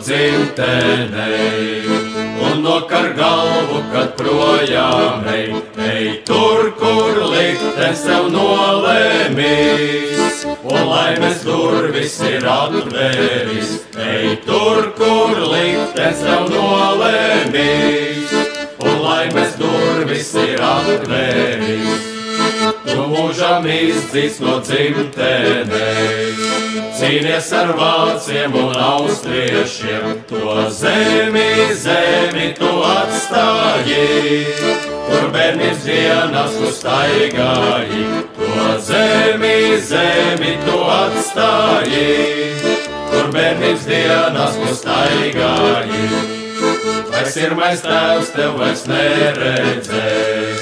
dzimtenei. Un nokar galvu, kad projām ej tur, kur liktenis tev nolēmīs. Un laimes durvis ir atvēris, ej tur, kur liktenis tev nolēmīs. Un laimes durvis ir atvēris, tu mūžam izdzīs no dzimtenei. Cīnies ar vāciem un austriešiem, to zemi tu atstāji. Kur bērnības dienas tu staigāji, to zemi tu atstāji. Kur bērnības dienas tu staigāji, vai sirmais tēvs tev vairs neredzēs,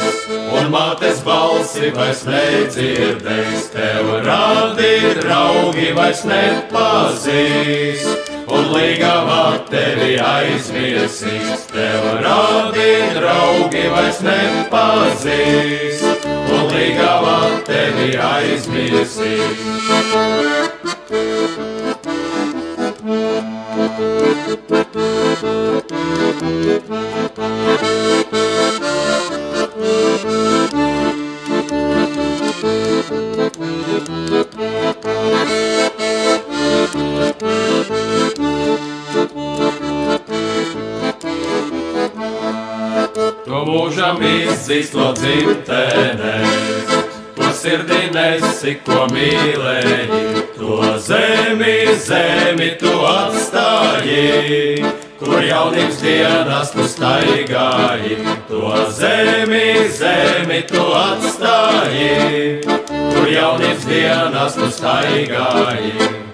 un mātes balsi vairs nedzirdēs. Tev rādi draugi vairs nepazīs, un līgavā tevi aizmirsīs. Tev rādi draugi vairs nepazīs, un līgavā tevi aizmirsīs. To mūžam izdzīs no dzimtenes, to sirdī nesi, ko mīlēji. To zemi tu atstāji, kur jaunības dienas tu staigāji. To zemi tu atstāji, kur jaunības dienas tu staigāji.